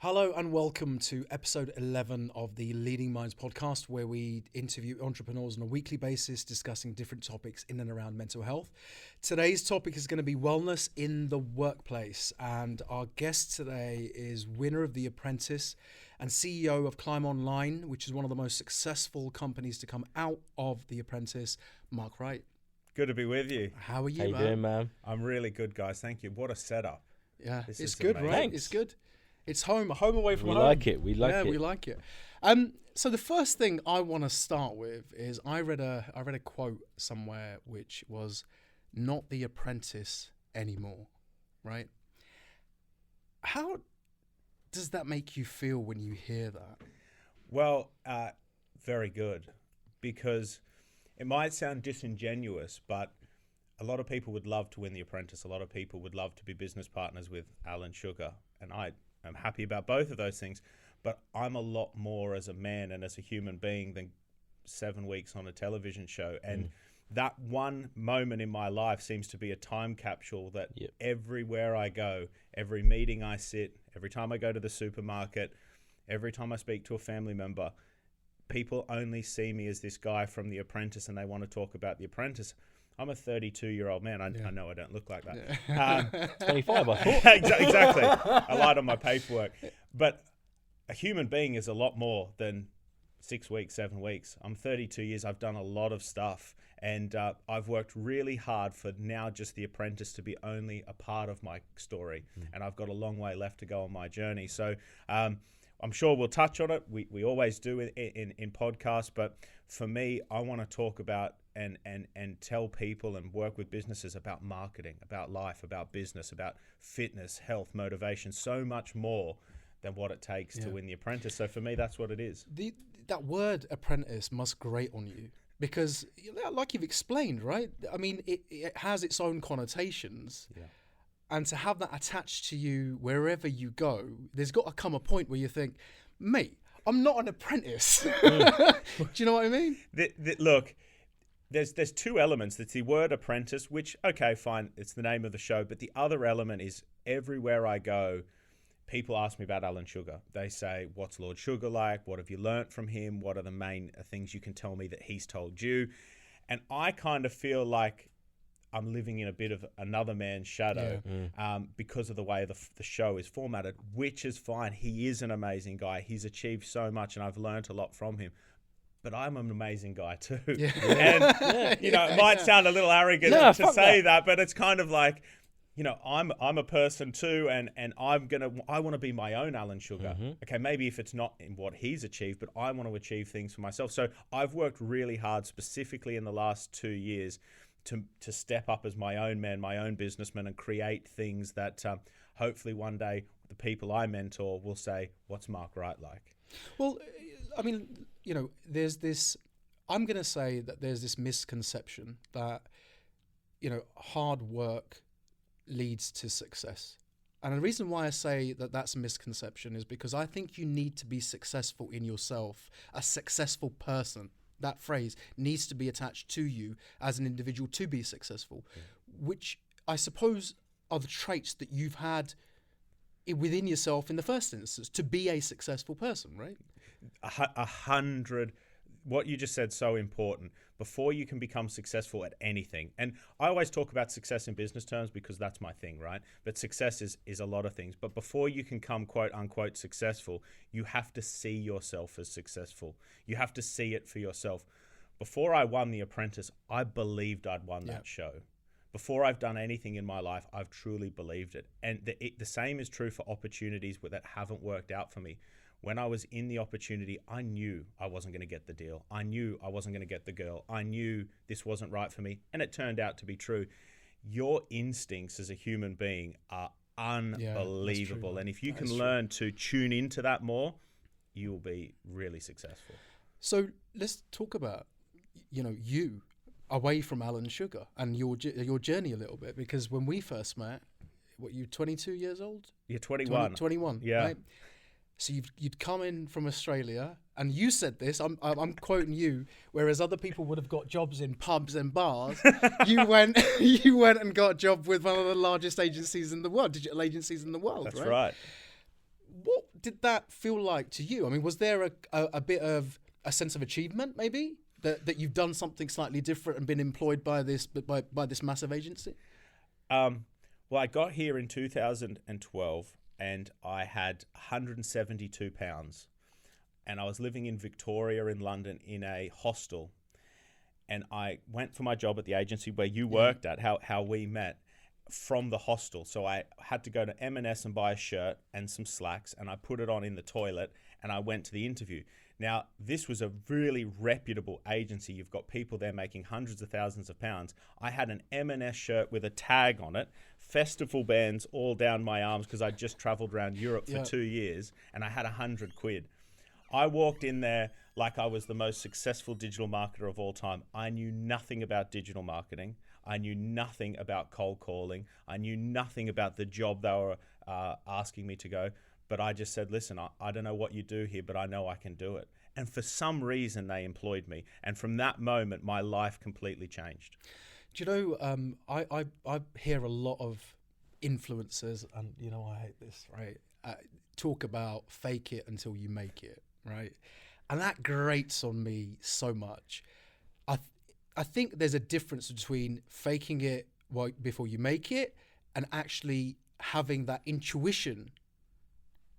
Hello and welcome to episode 11 of the Leading Minds podcast, where we interview entrepreneurs on a weekly basis discussing different topics in and around mental health. Today's topic is going to be wellness in the workplace, and our guest today is winner of the Apprentice and CEO of Climb Online, which is one of the most successful companies to come out of the Apprentice, Mark Wright. Good to be with you. How are you, How you doing, man? I'm really good, guys. Thank you. What a setup. Yeah, This it's is good, amazing. right? Thanks. It's good. It's home away from We home. like it. We like yeah, it. we like it. So the first thing I want to start with is I read a quote somewhere which was not the apprentice anymore, right? How does that make you feel when you hear that? Well, very good, because it might sound disingenuous, but a lot of people would love to win the Apprentice. A lot of people would love to be business partners with Alan Sugar, and I am happy about both of those things. But I'm a lot more as a man and as a human being than 7 weeks on a television show. And that one moment in my life seems to be a time capsule that everywhere I go, every meeting I sit, every time I go to the supermarket, every time I speak to a family member, people only see me as this guy from The Apprentice and they want to talk about The Apprentice. I'm a 32-year-old man. I know I don't look like that. Yeah. 25, I thought. Exactly. I lied on my paperwork. But a human being is a lot more than 6 weeks, 7 weeks. I'm 32 years. I've done a lot of stuff. And I've worked really hard for now just The Apprentice to be only a part of my story. And I've got a long way left to go on my journey. So I'm sure we'll touch on it. We always do in podcasts. But for me, I want to talk about and tell people and work with businesses about marketing, about life, about business, about fitness, health, motivation, so much more than what it takes to win the Apprentice. So for me, that's what it is. That word apprentice must grate on you because, like you've explained, right? I mean, it has its own connotations. Yeah. And to have that attached to you wherever you go, there's got to come a point where you think, mate, I'm not an apprentice. Do you know what I mean? Look, there's two elements. There's the word apprentice, which, okay, fine, it's the name of the show. But the other element is everywhere I go, people ask me about Alan Sugar. They say, what's Lord Sugar like? What have you learnt from him? What are the main things you can tell me that he's told you? And I kind of feel like I'm living in a bit of another man's shadow because of the way the show is formatted, which is fine. He is an amazing guy. He's achieved so much, and I've learnt a lot from him. But I'm an amazing guy too. Yeah. And, it might sound a little arrogant to say that, but it's kind of like, I'm a person too, and I want to be my own Alan Sugar. Okay, maybe if it's not in what he's achieved, but I want to achieve things for myself. So I've worked really hard, specifically in the last 2 years, to step up as my own man, my own businessman, and create things that hopefully one day the people I mentor will say, what's Mark Wright like? Well, I mean, there's this, I'm going to say that there's this misconception that, hard work leads to success. And the reason why I say that that's a misconception is because I think you need to be successful in yourself, a successful person. That phrase needs to be attached to you as an individual to be successful, which I suppose are the traits that you've had within yourself in the first instance to be a successful person, right? 100. What you just said, so important. Before you can become successful at anything, and I always talk about success in business terms because that's my thing, right? But success is a lot of things. But before you can come quote unquote successful, you have to see yourself as successful. You have to see it for yourself. Before I won The Apprentice, I believed I'd won that show. Before I've done anything in my life, I've truly believed it. And the same is true for opportunities that haven't worked out for me. When I was in the opportunity, I knew I wasn't going to get the deal. I knew I wasn't going to get the girl. I knew this wasn't right for me. And it turned out to be true. Your instincts as a human being are unbelievable. And if you can learn to tune into that more, you will be really successful. So let's talk about, you away from Alan Sugar and your journey a little bit, because when we first met, you 22 years old? You're 21. 21, yeah. Right? So you'd come in from Australia, and you said this. I'm quoting you. Whereas other people would have got jobs in pubs and bars, you went and got a job with one of the largest agencies in the world, digital agencies in the world. That's right. What did that feel like to you? I mean, was there a bit of a sense of achievement, maybe, that you've done something slightly different and been employed by this massive agency? Well, I got here in 2012 and I had 172 pounds. And I was living in Victoria in London in a hostel. And I went for my job at the agency where you worked at, how we met, from the hostel. So I had to go to M&S and buy a shirt and some slacks, and I put it on in the toilet, and I went to the interview. Now, this was a really reputable agency. You've got people there making hundreds of thousands of pounds. I had an M&S shirt with a tag on it, festival bands all down my arms because I just traveled around Europe for 2 years, and I had 100 quid. I walked in there like I was the most successful digital marketer of all time. I knew nothing about digital marketing. I knew nothing about cold calling. I knew nothing about the job they were asking me to go. But I just said, listen, I don't know what you do here, but I know I can do it. And for some reason, they employed me. And from that moment, my life completely changed. Do you know, I hear a lot of influencers, and, you know, I hate this, right? Talk about fake it until you make it, right? And that grates on me so much. I think there's a difference between faking it before you make it and actually having that intuition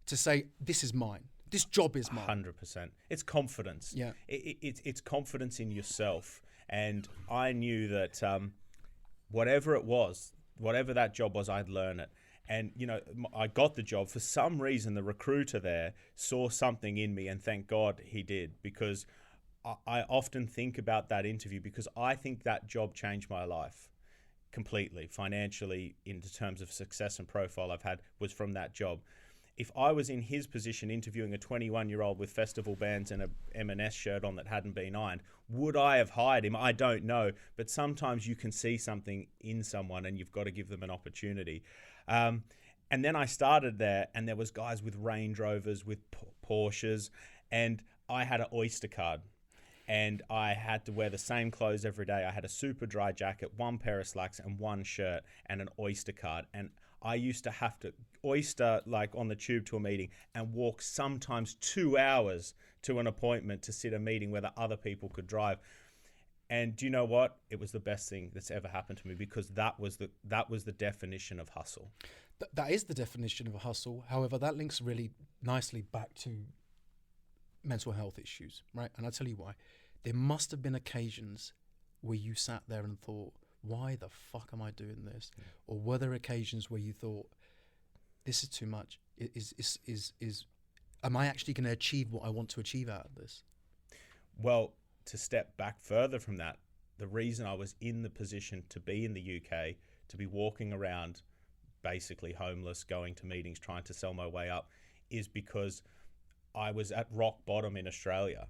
to say, this is mine. This job is mine. 100%. It's confidence. Yeah. It's confidence in yourself. And I knew that whatever it was, whatever that job was, I'd learn it. And, you know, I got the job. For some reason, the recruiter there saw something in me, and thank God he did, because I often think about that interview because I think that job changed my life completely, financially, in terms of success and profile I've had, was from that job. If I was in his position interviewing a 21-year-old with festival bands and a M&S shirt on that hadn't been ironed, would I have hired him? I don't know. But sometimes you can see something in someone and you've got to give them an opportunity. And then I started there, and there was guys with Range Rovers, with Porsches, and I had an Oyster card. And I had to wear the same clothes every day. I had a super dry jacket, one pair of slacks, and one shirt, and an Oyster card. And I used to have to Oyster, like, on the tube to a meeting and walk sometimes 2 hours to an appointment to sit a meeting where the other people could drive. And do you know what? It was the best thing that's ever happened to me, because that was the definition of hustle. That is the definition of a hustle. However, that links really nicely back to mental health issues, right? And I'll tell you why. There must have been occasions where you sat there and thought, why the fuck am I doing this? Yeah. Or were there occasions where you thought, this is too much? Am I actually going to achieve what I want to achieve out of this? Well, to step back further from that, the reason I was in the position to be in the UK, to be walking around basically homeless, going to meetings, trying to sell my way up, is because I was at rock bottom in Australia,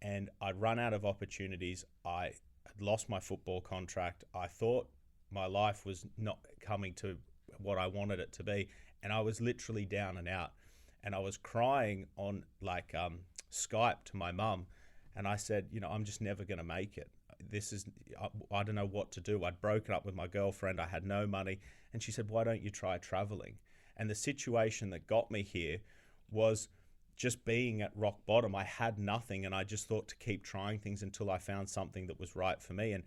and I'd run out of opportunities. I had lost my football contract. I thought my life was not coming to what I wanted it to be, and I was literally down and out. And I was crying on Skype to my mum, and I said, you know, I'm just never going to make it. I don't know what to do. I'd broken up with my girlfriend. I had no money. And she said, why don't you try traveling? And the situation that got me here was just being at rock bottom. I had nothing, and I just thought to keep trying things until I found something that was right for me. And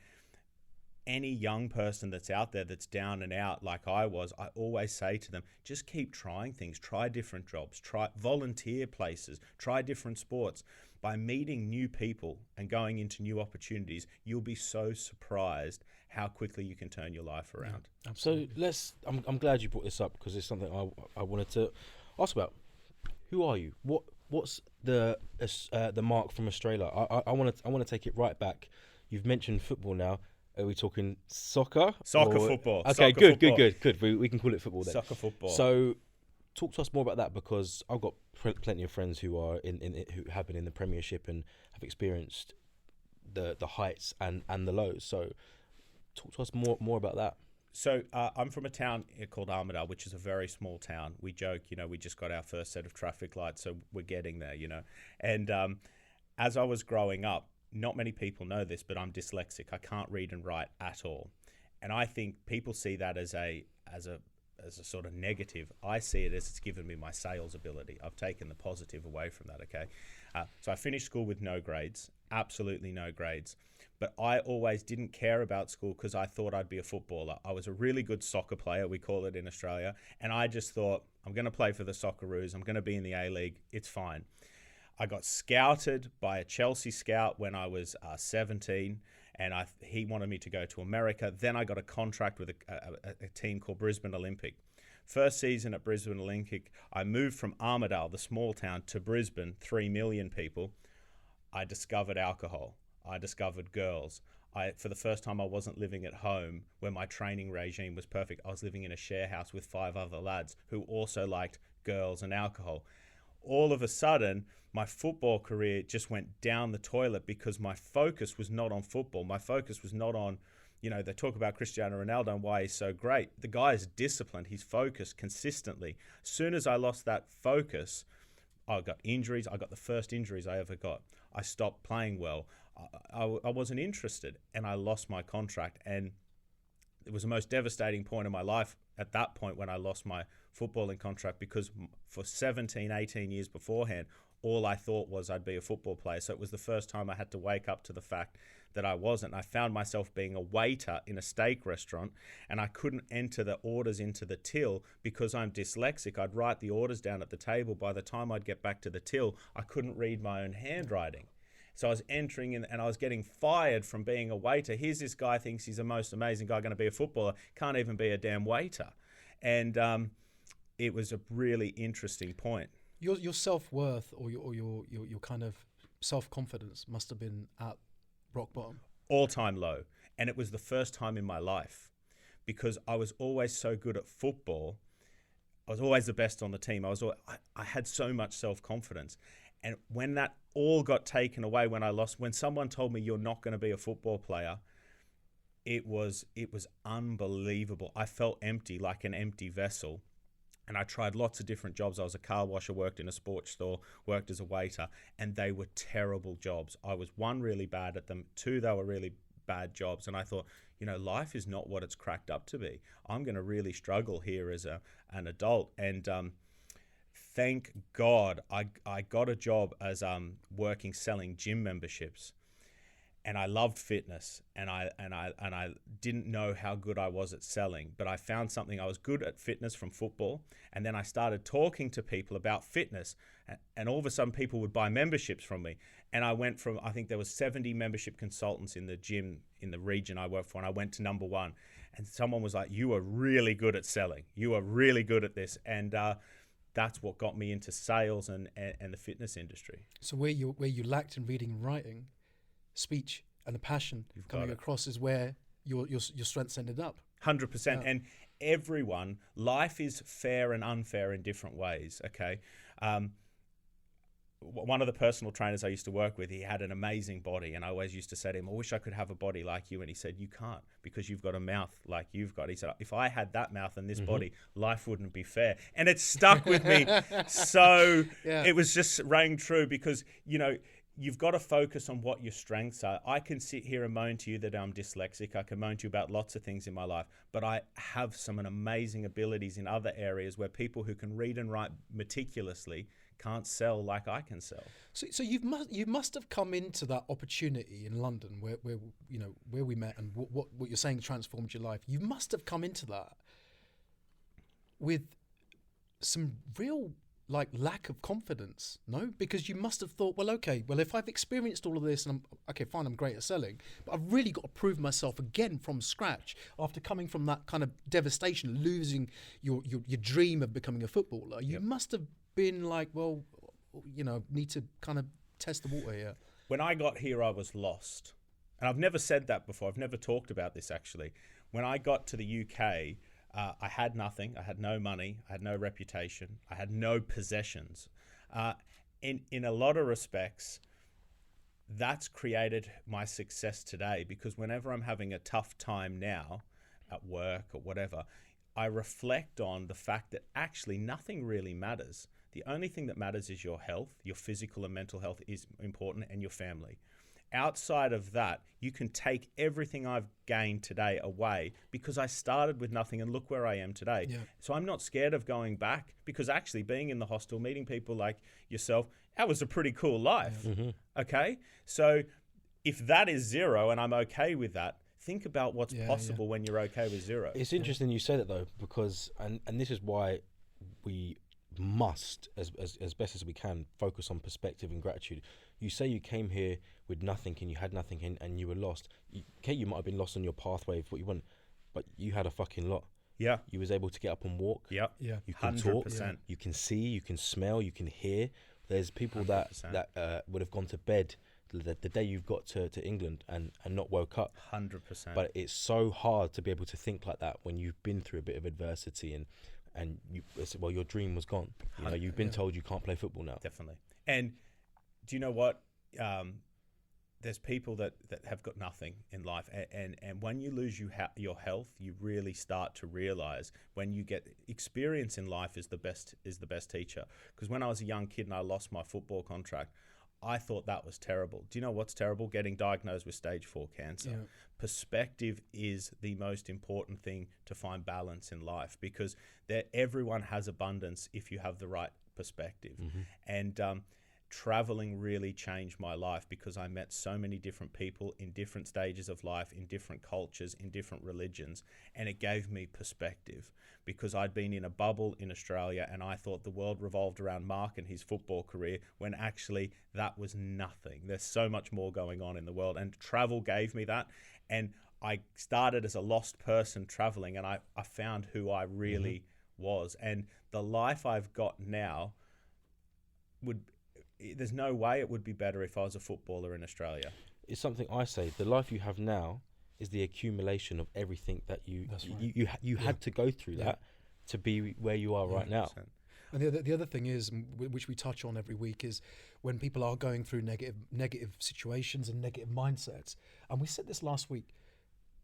any young person that's out there that's down and out like I was, I always say to them, just keep trying things, try different jobs, try volunteer places, try different sports. By meeting new people and going into new opportunities, you'll be so surprised how quickly you can turn your life around. Yeah, so I'm glad you brought this up, because it's something I wanted to ask about. Who are you? What's the Mark from Australia? I want to take it right back. You've mentioned football now. Are we talking soccer? Football. Okay, Soccer, good. We can call it football then. Soccer, football. So, talk to us more about that, because I've got plenty of friends who are who have been in the Premiership and have experienced the heights and the lows. So, talk to us more about that. So I'm from a town called Armidale, which is a very small town. We joke, you know, we just got our first set of traffic lights, so we're getting there, you know. And as I was growing up, not many people know this, but I'm dyslexic. I can't read and write at all. And I think people see that as a as a sort of negative. I see it as it's given me my sales ability. I've taken the positive away from that, okay? So I finished school with no grades, absolutely no grades. But I always didn't care about school because I thought I'd be a footballer. I was a really good soccer player, we call it in Australia, and I just thought, I'm going to play for the Socceroos, I'm going to be in the A-League, it's fine. I got scouted by a Chelsea scout when I was 17, and he wanted me to go to America. Then I got a contract with a team called Brisbane Olympic. First season at Brisbane Olympic, I moved from Armidale, the small town, to Brisbane, 3 million people. I discovered alcohol. I discovered girls. For the first time, I wasn't living at home where my training regime was perfect. I was living in a share house with 5 other lads who also liked girls and alcohol. All of a sudden, my football career just went down the toilet because my focus was not on football. My focus was not on, they talk about Cristiano Ronaldo and why he's so great. The guy is disciplined. He's focused consistently. As soon as I lost that focus, I got injuries. I got the first injuries I ever got. I stopped playing well. I wasn't interested, and I lost my contract. And it was the most devastating point in my life at that point when I lost my footballing contract, because for 17, 18 years beforehand, all I thought was I'd be a football player. So it was the first time I had to wake up to the fact that I wasn't. I found myself being a waiter in a steak restaurant, and I couldn't enter the orders into the till because I'm dyslexic. I'd write the orders down at the table. By the time I'd get back to the till, I couldn't read my own handwriting. So I was entering in, and I was getting fired from being a waiter. Here's this guy thinks he's the most amazing guy, going to be a footballer, can't even be a damn waiter. And it was a really interesting point. Your self-worth or your kind of self-confidence must have been at rock bottom. All-time low. And it was the first time in my life, because I was always so good at football. I was always the best on the team. I had so much self-confidence. And when that all got taken away, when someone told me you're not going to be a football player, it was unbelievable. I felt empty, like an empty vessel. And I tried lots of different jobs. I was a car washer, worked in a sports store, worked as a waiter, and they were terrible jobs. I was, 1, really bad at them. 2, they were really bad jobs. And I thought, life is not what it's cracked up to be. I'm going to really struggle here as an adult. And thank God I got a job as selling gym memberships. And I loved fitness, and I didn't know how good I was at selling, but I found something. I was good at fitness from football, and then I started talking to people about fitness, and all of a sudden people would buy memberships from me. And I went from, I think there was 70 membership consultants in the gym in the region I worked for, and I went to number 1. And someone was like, "You are really good at selling. You are really good at this." And that's what got me into sales and the fitness industry. So where you lacked in reading and writing, speech and the passion coming across is where your strengths ended up. 100%. Yeah. And everyone, life is fair and unfair in different ways, okay? One of the personal trainers I used to work with, he had an amazing body, and I always used to say to him, "I wish I could have a body like you." And he said, "You can't, because you've got a mouth like you've got." He said, "If I had that mouth and this body, life wouldn't be fair." And it stuck with me. So It was just rang true, because, you've got to focus on what your strengths are. I can sit here and moan to you that I'm dyslexic. I can moan to you about lots of things in my life, but I have some amazing abilities in other areas where people who can read and write meticulously can't sell like I can sell. So you must have come into that opportunity in London where we met, and what you're saying transformed your life. You must have come into that with some real lack of confidence, no? Because you must have thought, if I've experienced all of this, and I'm great at selling, but I've really got to prove myself again from scratch after coming from that kind of devastation, losing your dream of becoming a footballer. You must have been like, need to kind of test the water here. When I got here, I was lost. And I've never said that before. I've never talked about this, actually. When I got to the UK, I had nothing. I had no money. I had no reputation. I had no possessions. In a lot of respects, that's created my success today, because whenever I'm having a tough time now at work or whatever, I reflect on the fact that actually nothing really matters. The only thing that matters is your health. Your physical and mental health is important, and your family. Outside of that, you can take everything I've gained today away because I started with nothing and look where I am today. Yeah. So I'm not scared of going back, because actually being in the hostel, meeting people like yourself, that was a pretty cool life. Mm-hmm. Okay? So if that is zero and I'm okay with that, think about what's possible when you're okay with zero. It's interesting you say that though, because and this is why we must, as best as we can, focus on perspective and gratitude. You say you came here with nothing and you had nothing and you were lost. Okay, you might have been lost on your pathway of what you want, but you had a fucking lot. Yeah. You was able to get up and walk. Yeah. Yeah. You can 100%. talk. You can see. You can smell. You can hear. There's people that would have gone to bed the day you've got to England and not woke up. 100%. But it's so hard to be able to think like that when you've been through a bit of adversity and your dream was gone. You know, you've been told you can't play football now. Definitely. And do you know what? There's people that have got nothing in life, and when you lose your health, you really start to realize when you get experience in life is the best teacher. Because when I was a young kid and I lost my football contract, I thought that was terrible. Do you know what's terrible? Getting diagnosed with stage 4 cancer. Yeah. Perspective is the most important thing to find balance in life, because everyone has abundance if you have the right perspective. Mm-hmm. And traveling really changed my life, because I met so many different people in different stages of life, in different cultures, in different religions, and it gave me perspective, because I'd been in a bubble in Australia and I thought the world revolved around Mark and his football career, when actually that was nothing. There's so much more going on in the world, and travel gave me that. And I started as a lost person traveling, and I found who I really was. And the life I've got now there's no way it would be better if I was a footballer in Australia. It's something I say. The life you have now is the accumulation of everything that you had to go through that to be where you are right now. And the other thing is, which we touch on every week, is when people are going through negative situations and negative mindsets. And we said this last week.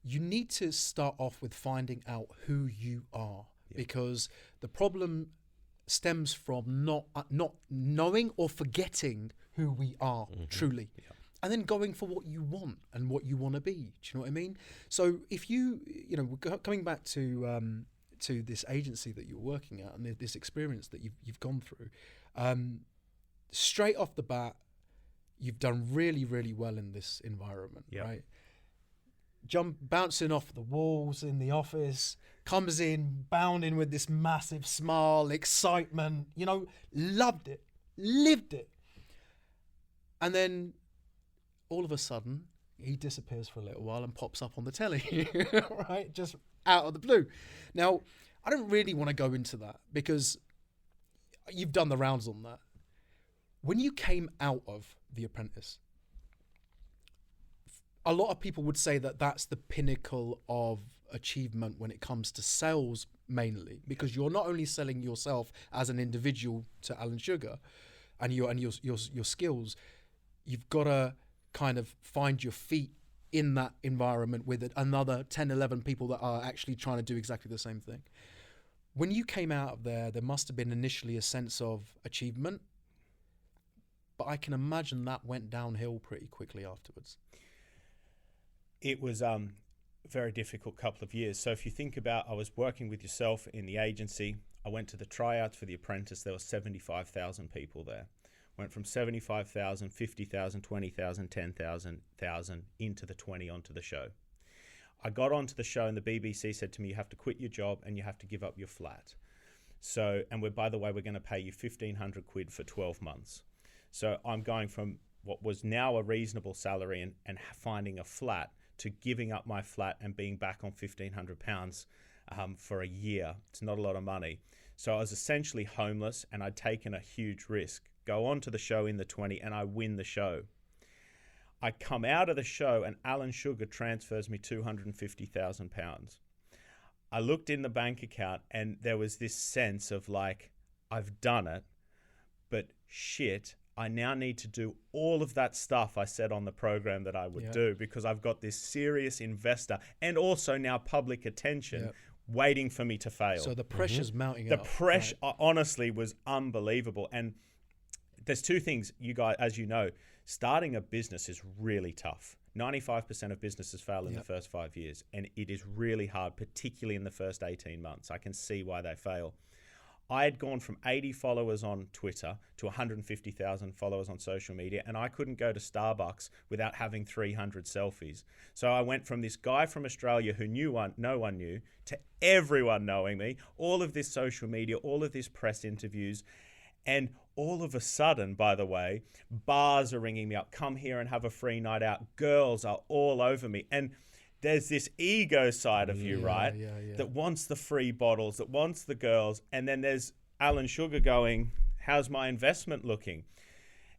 You need to start off with finding out who you are, because the problem stems from not knowing or forgetting who we are truly, and then going for what you want and what you want to be. Do you know what I mean? So if we're coming back to this agency that you're working at and this experience that you've gone through, straight off the bat, you've done really, really well in this environment, right? Bouncing off the walls in the office, comes in bounding with this massive smile, excitement, loved it, lived it. And then all of a sudden he disappears for a little while and pops up on the telly, right? Just out of the blue. Now, I don't really want to go into that, because you've done the rounds on that. When you came out of The Apprentice, a lot of people would say that that's the pinnacle of achievement when it comes to sales, mainly, because you're not only selling yourself as an individual to Alan Sugar and your skills, you've got to kind of find your feet in that environment with another 10, 11 people that are actually trying to do exactly the same thing. When you came out of there must have been initially a sense of achievement, but I can imagine that went downhill pretty quickly afterwards. It was a very difficult couple of years. So if you think about, I was working with yourself in the agency. I went to the tryouts for The Apprentice. There were 75,000 people there. Went from 75,000, 50,000, 20,000, 10,000 into the 20 onto the show. I got onto the show and the BBC said to me, you have to quit your job and you have to give up your flat. So, and by the way, we're going to pay you 1,500 quid for 12 months. So I'm going from what was now a reasonable salary and finding a flat to giving up my flat and being back on £1,500 for a year. It's not a lot of money. So I was essentially homeless, and I'd taken a huge risk. Go on to the show in the 20 and I win the show. I come out of the show and Alan Sugar transfers me £250,000. I looked in the bank account and there was this sense of like, I've done it, but shit, I now need to do all of that stuff I said on the program that I would do, because I've got this serious investor and also now public attention waiting for me to fail. So the pressure's mounting The up. pressure honestly was unbelievable. And there's two things, you guys, as you know, starting a business is really tough. 95% of businesses fail in the first 5 years, and it is really hard, particularly in the first 18 months. I can see why they fail. I had gone from 80 followers on Twitter to 150,000 followers on social media, and I couldn't go to Starbucks without having 300 selfies. So I went from this guy from Australia who no one knew, to everyone knowing me, all of this social media, all of this press interviews, and all of a sudden, by the way, bars are ringing me up, come here and have a free night out. Girls are all over me. And there's this ego side of you, right? That wants the free bottles, that wants the girls. And then there's Alan Sugar going, how's my investment looking?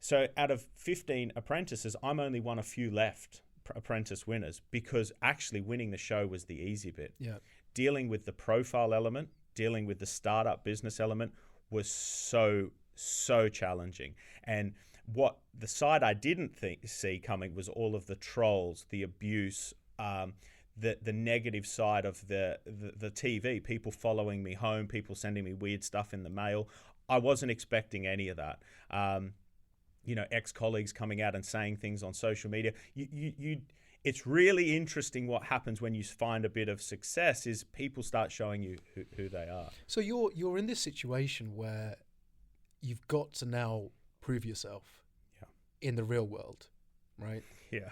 So out of 15 apprentices, I'm only one of few left apprentice winners, because actually winning the show was the easy bit. Yeah. Dealing with the profile element, dealing with the startup business element was so challenging. And what the side I didn't see coming was all of the trolls, the abuse, the negative side of the TV, people following me home, people sending me weird stuff in the mail. I wasn't expecting any of that. Ex-colleagues coming out and saying things on social media. It's really interesting what happens when you find a bit of success is people start showing you who they are. So you're in this situation where you've got to now prove yourself in the real world, right? Yeah.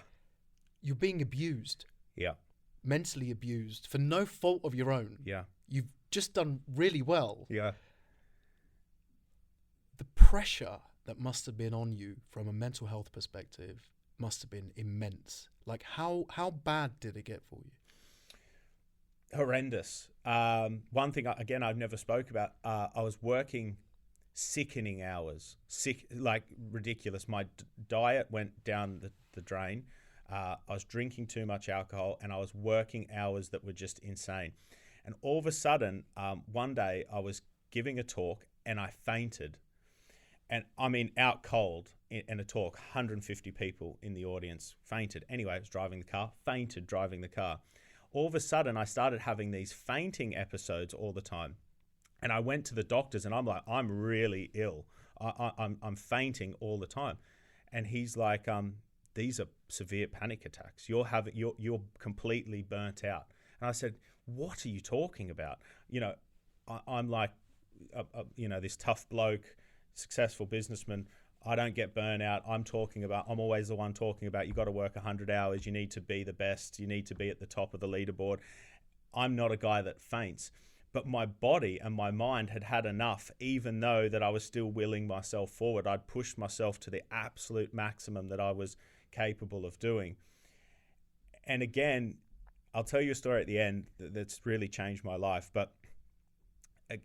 You're being abused. Yeah. Mentally abused for no fault of your own. Yeah. You've just done really well. Yeah. The pressure that must have been on you from a mental health perspective must have been immense. Like how bad did it get for you? Horrendous. One thing, again, I've never spoke about, I was working sickening hours, like ridiculous. My diet went down the drain. I was drinking too much alcohol, and I was working hours that were just insane. And all of a sudden, one day I was giving a talk and I fainted. And I mean, out cold in a talk, 150 people in the audience fainted. Anyway, I was driving the car, fainted driving the car. All of a sudden, I started having these fainting episodes all the time. And I went to the doctors and I'm like, I'm really ill. I'm fainting all the time. And he's like, these are severe panic attacks. You're completely burnt out. And I said, what are you talking about? I'm like, this tough bloke, successful businessman. I don't get burnout. I'm always the one talking about, you got to work 100 hours. You need to be the best. You need to be at the top of the leaderboard. I'm not a guy that faints. But my body and my mind had enough, even though that I was still willing myself forward. I'd pushed myself to the absolute maximum that I was capable of doing. And again, I'll tell you a story at the end that's really changed my life, but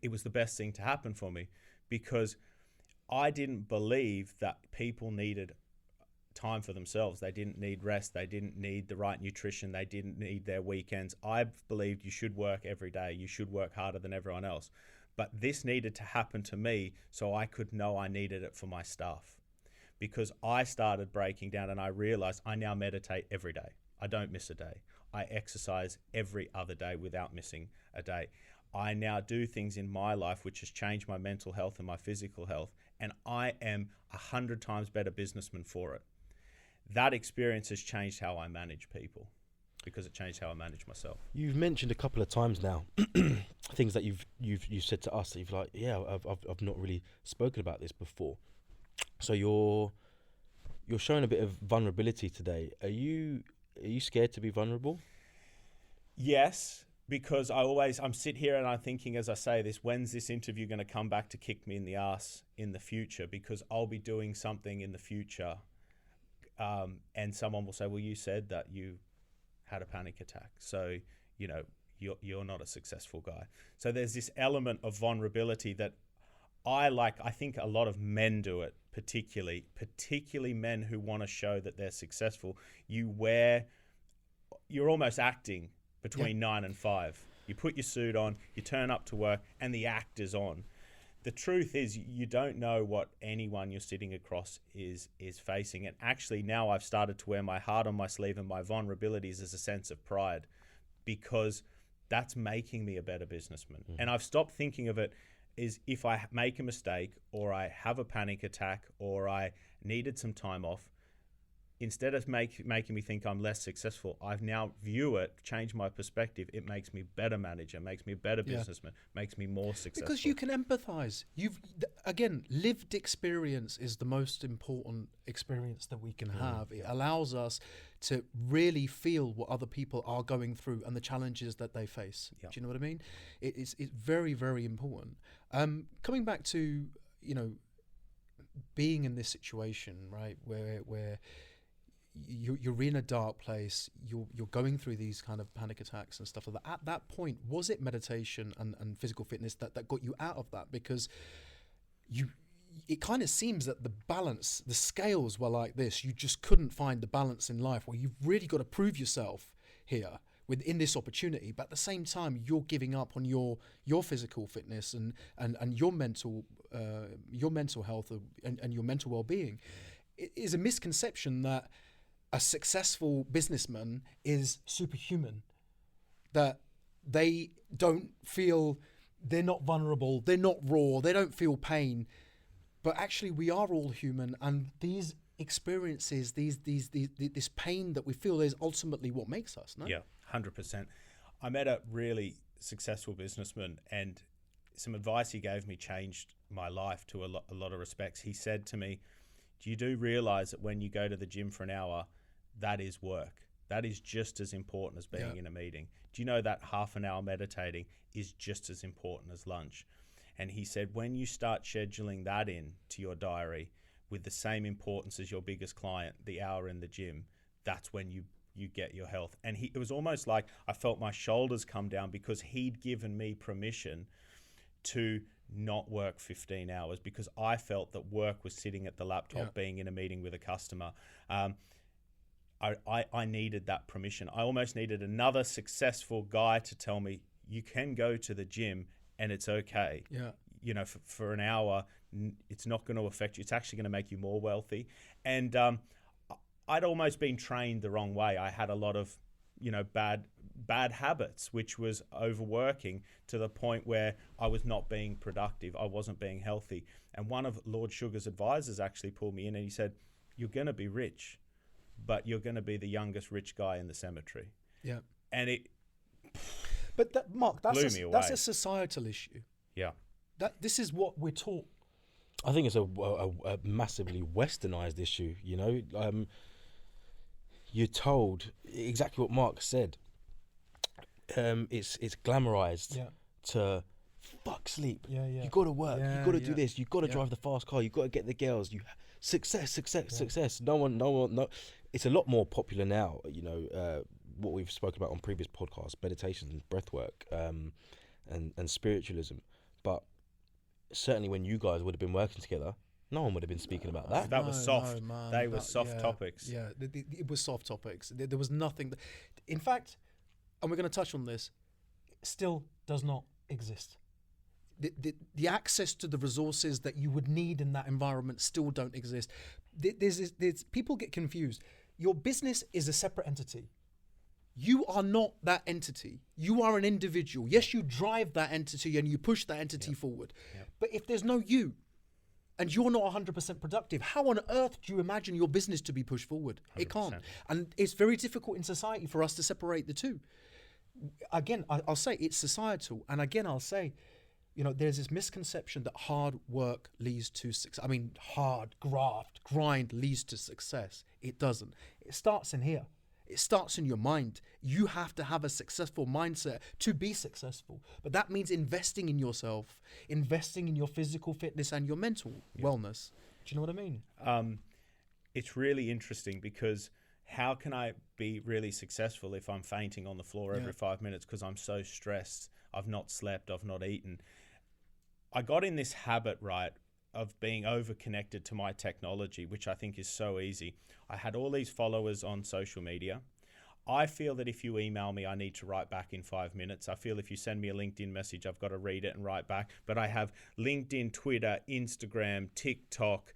it was the best thing to happen for me, because I didn't believe that people needed time for themselves. They didn't need rest. They didn't need the right nutrition. They didn't need their weekends. I believed you should work every day. You should work harder than everyone else. But this needed to happen to me so I could know I needed it for my staff, because I started breaking down and I realized I now meditate every day. I don't miss a day. I exercise every other day without missing a day. I now do things in my life which has changed my mental health and my physical health, and I am 100 times better businessman for it. That experience has changed how I manage people, because it changed how I manage myself. You've mentioned a couple of times now things that you've said to us that you've like, I've not really spoken about this before. So you're showing a bit of vulnerability today. Are you scared to be vulnerable? Yes, because I'm sit here and I'm thinking, as I say this, when's this interview going to come back to kick me in the ass in the future? Because I'll be doing something in the future. And someone will say, well, you said that you had a panic attack, so you're not a successful guy. So there's this element of vulnerability that I think a lot of men do it, particularly men who want to show that they're successful. You're almost acting between 9 and 5. You put your suit on, you turn up to work, and the act is on. The truth is, you don't know what anyone you're sitting across is facing. And actually now I've started to wear my heart on my sleeve and my vulnerabilities as a sense of pride, because that's making me a better businessman. Mm-hmm. And I've stopped thinking of it as if I make a mistake or I have a panic attack or I needed some time off, instead of making me think I'm less successful, I've now changed my perspective. It makes me a better manager, makes me a better businessman, makes me more successful. Because you can empathize. Again, lived experience is the most important experience that we can have. It allows us to really feel what other people are going through and the challenges that they face. Do you know what I mean? It's very, very important. Coming back to, being in this situation, right, where you're in a dark place, you're going through these kind of panic attacks and stuff like that. At that point, was it meditation and physical fitness that got you out of that? Because it kind of seems that the scales were like this. You just couldn't find the balance in life where you've really got to prove yourself here within this opportunity, but at the same time you're giving up on your physical fitness and your mental health and your mental well-being. It is a misconception that a successful businessman is superhuman, that they don't feel, they're not vulnerable, they're not raw, they don't feel pain. But actually we are all human, and these experiences, this pain that we feel is ultimately what makes us, no? Yeah, 100%. I met a really successful businessman, and some advice he gave me changed my life to a lot of respects. He said to me, you do realize that when you go to the gym for an hour, that is work. That is just as important as being in a meeting. Do you know that half an hour meditating is just as important as lunch? And he said, when you start scheduling that in to your diary with the same importance as your biggest client, the hour in the gym, that's when you get your health. And it was almost like I felt my shoulders come down because he'd given me permission to not work 15 hours because I felt that work was sitting at the laptop, being in a meeting with a customer. I needed that permission. I almost needed another successful guy to tell me, you can go to the gym and it's okay. Yeah. For an hour, it's not going to affect you. It's actually going to make you more wealthy. And I'd almost been trained the wrong way. I had a lot of, bad habits, which was overworking to the point where I was not being productive. I wasn't being healthy. And one of Lord Sugar's advisors actually pulled me in and he said, you're going to be rich, but you're going to be the youngest rich guy in the cemetery. Yeah. And But Mark, that's a societal issue. Yeah. This is what we're taught. I think it's a massively westernized issue, you're told exactly what Mark said. It's glamorized to fuck sleep. You got to work. You got to do this. You got to drive the fast car. You got to get the girls. Success. No. It's a lot more popular now. What we've spoken about on previous podcasts: meditation and breathwork, and spiritualism. But certainly, when you guys would have been working together, no one would have been speaking about that. That was soft. They were soft topics. Yeah, it was soft topics. There was nothing. In fact, and we're going to touch on this, still does not exist. The access to the resources that you would need in that environment still don't exist. There's people get confused. Your business is a separate entity. You are not that entity. You are an individual. Yes, you drive that entity and you push that entity forward. But if there's no you, and you're not 100% productive, how on earth do you imagine your business to be pushed forward? 100%. It can't. And it's very difficult in society for us to separate the two. Again, I'll say it's societal. And again, I'll say, there's this misconception that hard work leads to success. I mean, hard grind leads to success. It doesn't. It starts in here. It starts in your mind. You have to have a successful mindset to be successful. But that means investing in yourself, investing in your physical fitness and your mental wellness. Do you know what I mean? It's really interesting because how can I be really successful if I'm fainting on the floor every 5 minutes because I'm so stressed, I've not slept, I've not eaten. I got in this habit, right, of being over-connected to my technology, which I think is so easy. I had all these followers on social media. I feel that if you email me, I need to write back in 5 minutes. I feel if you send me a LinkedIn message, I've got to read it and write back. But I have LinkedIn, Twitter, Instagram, TikTok,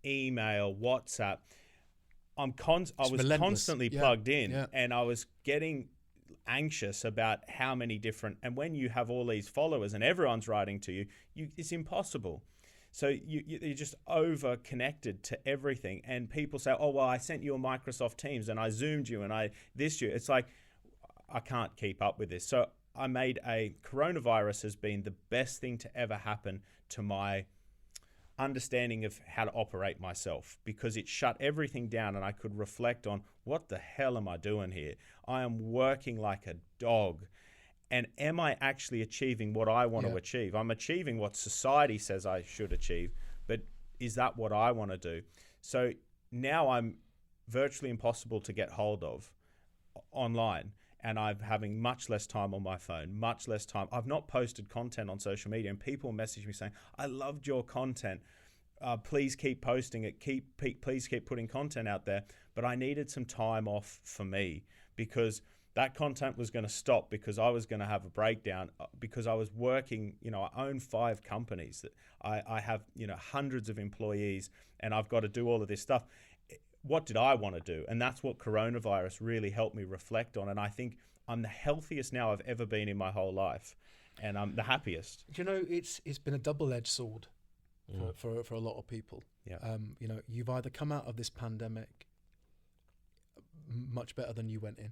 email, WhatsApp. I was constantly plugged in, and I was getting anxious about how many different. And when you have all these followers and everyone's writing to you, it's impossible. So you're just over connected to everything. And people say, oh, well, I sent you a Microsoft Teams and I Zoomed you and I this you. It's like, I can't keep up with this. So I made coronavirus has been the best thing to ever happen to my understanding of how to operate myself, because it shut everything down and I could reflect on, what the hell am I doing here? I am working like a dog. And am I actually achieving what I want to achieve? I'm achieving what society says I should achieve, but is that what I want to do? So now I'm virtually impossible to get hold of online, and I'm having much less time on my phone, much less time. I've not posted content on social media, and people message me saying, I loved your content. Please keep posting it. Please keep putting content out there. But I needed some time off for me, because that content was going to stop, because I was going to have a breakdown, because I was working, I own 5 companies. I have, hundreds of employees, and I've got to do all of this stuff. What did I want to do? And that's what coronavirus really helped me reflect on. And I think I'm the healthiest now I've ever been in my whole life, and I'm the happiest. It's been a double-edged sword for a lot of people. Yeah. You've either come out of this pandemic much better than you went in,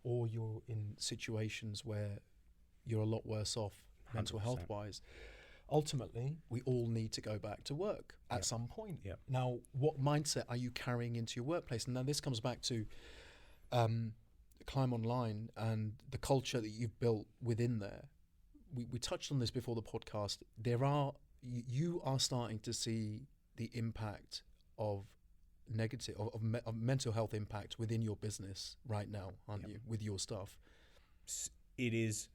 or you're in situations where you're a lot worse off mental 100%. health wise. Ultimately, we all need to go back to work at some point. Yep. Now, what mindset are you carrying into your workplace? And now this comes back to Climb Online and the culture that you've built within there. We touched on this before the podcast. You are starting to see the impact of of mental health impact within your business right now, aren't you, with your staff? It is,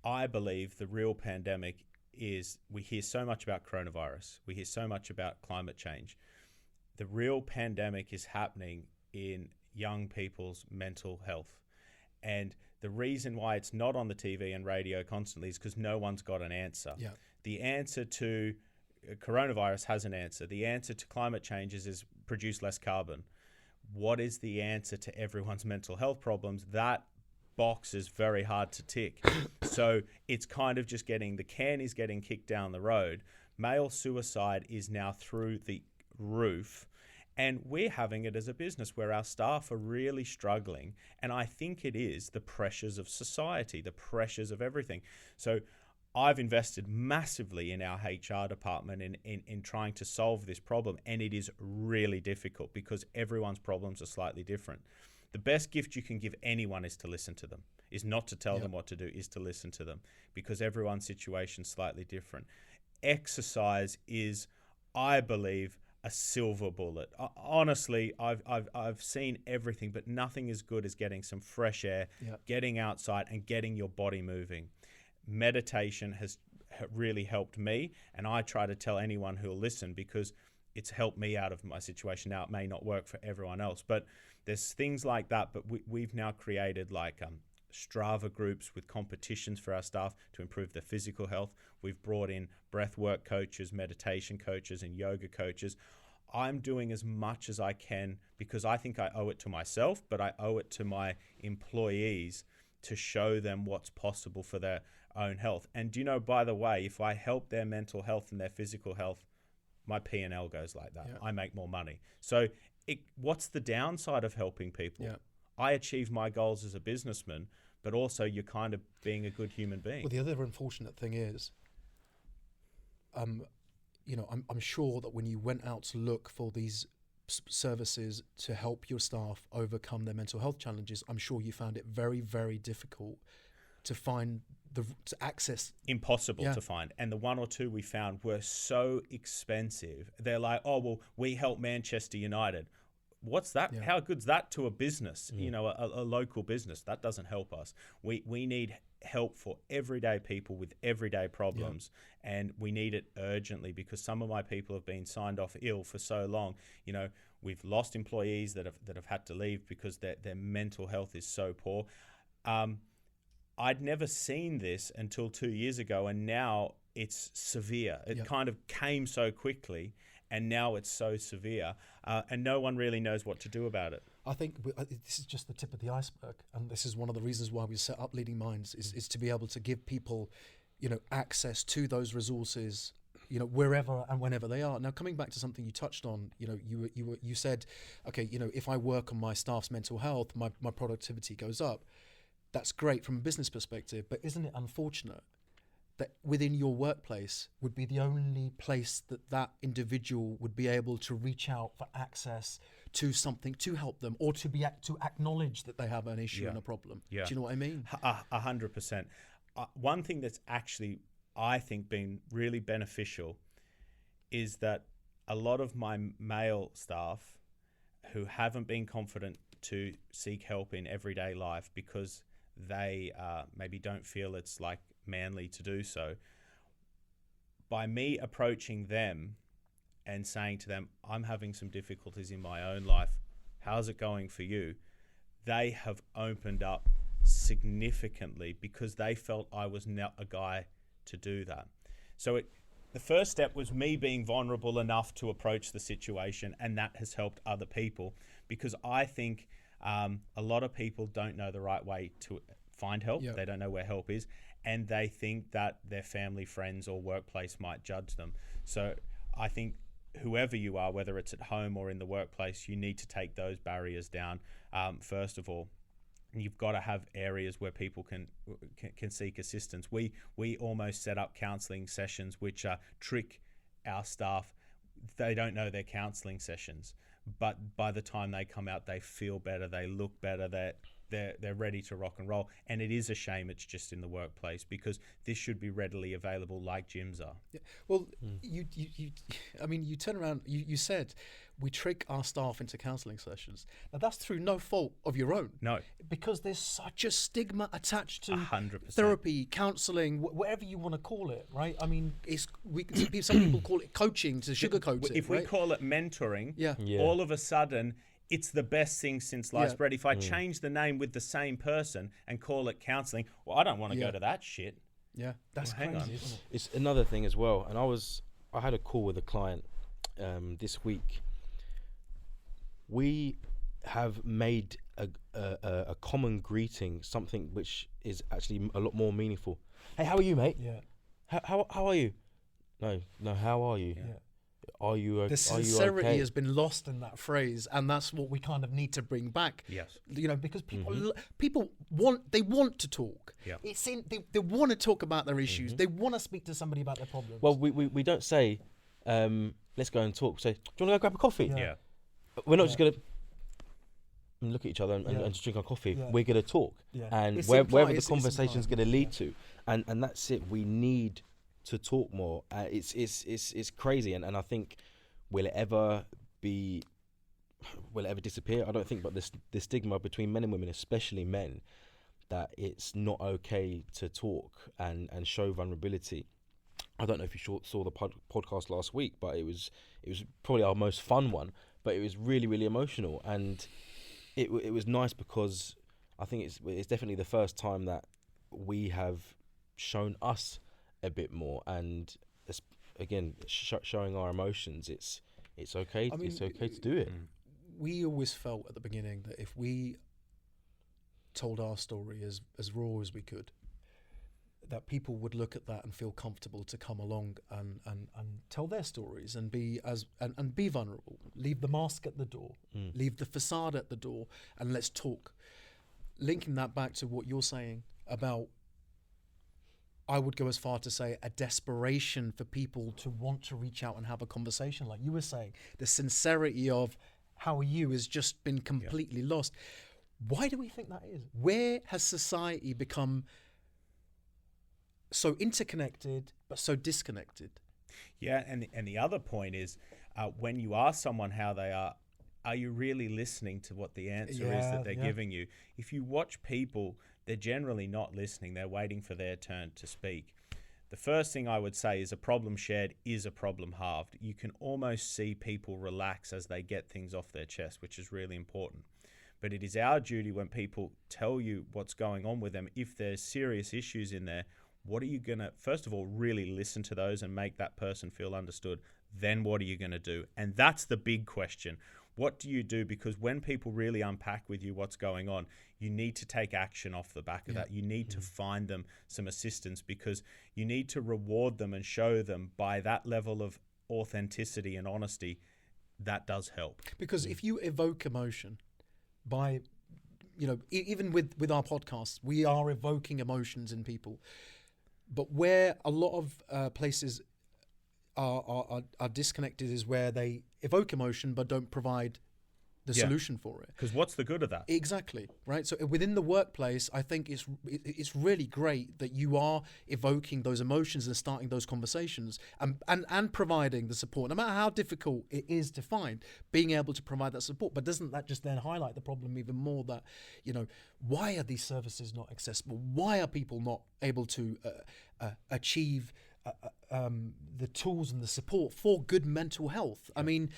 I believe, the real pandemic is, we hear so much about coronavirus. We hear so much about climate change. The real pandemic is happening in young people's mental health. And the reason why it's not on the TV and radio constantly is because no one's got an answer. Yeah. The answer to coronavirus has an answer. The answer to climate change is produce less carbon. What is the answer to everyone's mental health problems? That box is very hard to tick. So it's kind of just the can is getting kicked down the road. Male suicide is now through the roof. And we're having it as a business where our staff are really struggling. And I think it is the pressures of society, the pressures of everything. So I've invested massively in our HR department in trying to solve this problem. And it is really difficult because everyone's problems are slightly different. The best gift you can give anyone is to listen to them, is not to tell them what to do, is to listen to them, because everyone's situation is slightly different. Exercise is, I believe, a silver bullet. Honestly, I've seen everything, but nothing as good as getting some fresh air, getting outside and getting your body moving. Meditation has really helped me, and I try to tell anyone who'll listen, because it's helped me out of my situation. Now, it may not work for everyone else, but there's things like that. But we've now created Strava groups with competitions for our staff to improve their physical health. We've brought in breathwork coaches, meditation coaches, and yoga coaches. I'm doing as much as I can because I think I owe it to myself, but I owe it to my employees to show them what's possible for their own health. And by the way, if I help their mental health and their physical health, my P&L goes like that. I make more money. So what's the downside of helping people? I achieve my goals as a businessman, but also you're kind of being a good human being. Well, the other unfortunate thing is, I'm sure that when you went out to look for these services to help your staff overcome their mental health challenges, I'm sure you found it very, very difficult to find to access. Impossible to find. And the one or two we found were so expensive. They're like, oh, well, we help Manchester United. What's that? How good's that to a business? A local business. That doesn't help us. We need help for everyday people with everyday problems, and we need it urgently, because some of my people have been signed off ill for so long. We've lost employees that have had to leave because their mental health is so poor. I'd never seen this until 2 years ago, and now it's severe. It kind of came so quickly, and now it's so severe, and no one really knows what to do about it. I think this is just the tip of the iceberg, and this is one of the reasons why we set up Leading Minds is to be able to give people, access to those resources wherever and whenever they are. Now, coming back to something you touched on, you said, okay, if I work on my staff's mental health, my productivity goes up. That's great from a business perspective, but isn't it unfortunate that within your workplace would be the only place that individual would be able to reach out for access to something to help them, or to acknowledge that they have an issue and a problem? Yeah. Do you know what I mean? 100%. One thing that's actually, I think, been really beneficial is that a lot of my male staff who haven't been confident to seek help in everyday life because they maybe don't feel it's like manly to do so, by me approaching them and saying to them, I'm having some difficulties in my own life, how's it going for you? They have opened up significantly because they felt I was not a guy to do that. So the first step was me being vulnerable enough to approach the situation, and that has helped other people, because I think a lot of people don't know the right way to find help. They don't know where help is, and they think that their family, friends, or workplace might judge them. So I think whoever you are, whether it's at home or in the workplace, you need to take those barriers down. First of all, you've got to have areas where people can seek assistance. We almost set up counselling sessions which trick our staff. They don't know they're counselling sessions, but by the time they come out, they feel better, they look better, they're ready to rock and roll. And it is a shame it's just in the workplace, because this should be readily available like gyms are. Yeah. Well, you turn around, you said we trick our staff into counselling sessions. Now, that's through no fault of your own. No. Because there's such a stigma attached to 100%. therapy, counselling, whatever you want to call it, right? I mean, some people call it coaching to sugarcoat it. If we call it mentoring, Yeah. all of a sudden, it's the best thing since sliced bread. If I change the name with the same person and call it counselling, well, I don't want to go to that shit. Yeah, that's hang crazy, on. isn't it? It's another thing as well, and I had a call with a client this week. We have made a common greeting something which is actually a lot more meaningful. Hey, how are you, mate? Yeah. How are you? No, how are you? Yeah. Are you okay? The sincerity has been lost in that phrase, and that's what we kind of need to bring back. Yes. Because people want to talk. Yeah. They want to talk about their issues. They want to speak to somebody about their problems. Well, we don't say, let's go and talk. Say, do you want to go grab a coffee? Yeah. We're not just going to look at each other and just drink our coffee. Yeah. We're going to talk. Yeah. And It's wherever the implied, conversation's it's going to lead to. And that's it. We need to talk more. It's crazy. And I think, will it ever disappear? I don't think, but the stigma between men and women, especially men, that it's not okay to talk and show vulnerability. I don't know if you saw the podcast last week, but it was probably our most fun one, but it was really, really emotional. And it was nice because I think it's definitely the first time that we have shown us a bit more, and again, showing our emotions. It's okay. It's okay to do it. We always felt at the beginning that if we told our story as raw as we could, that people would look at that and feel comfortable to come along and tell their stories and be vulnerable. Leave the mask at the door, leave the facade at the door, and let's talk. Linking that back to what you're saying about, I would go as far to say, a desperation for people to want to reach out and have a conversation. Like you were saying, the sincerity of how are you has just been completely lost. Why do we think that is? Where has society become so interconnected but so disconnected? Yeah, and the other point is, when you ask someone how they are you really listening to what the answer is that they're giving you? If you watch people, they're generally not listening. They're waiting for their turn to speak. The first thing I would say is a problem shared is a problem halved. You can almost see people relax as they get things off their chest, which is really important. But it is our duty when people tell you what's going on with them, if there's serious issues in there, what are you going to, first of all, really listen to those and make that person feel understood? Then what are you going to do? And that's the big question. What do you do? Because when people really unpack with you what's going on, you need to take action off the back of that. You need to find them some assistance, because you need to reward them and show them by that level of authenticity and honesty. That does help. Because if you evoke emotion by, even with our podcasts, we are evoking emotions in people. But where a lot of places are disconnected is where they evoke emotion but don't provide the solution for it. Because what's the good of that? Exactly, right? So within the workplace, I think it's really great that you are evoking those emotions and starting those conversations and providing the support, no matter how difficult it is to find, being able to provide that support. But doesn't that just then highlight the problem even more, that, why are these services not accessible? Why are people not able to achieve the tools and the support for good mental health? I mean,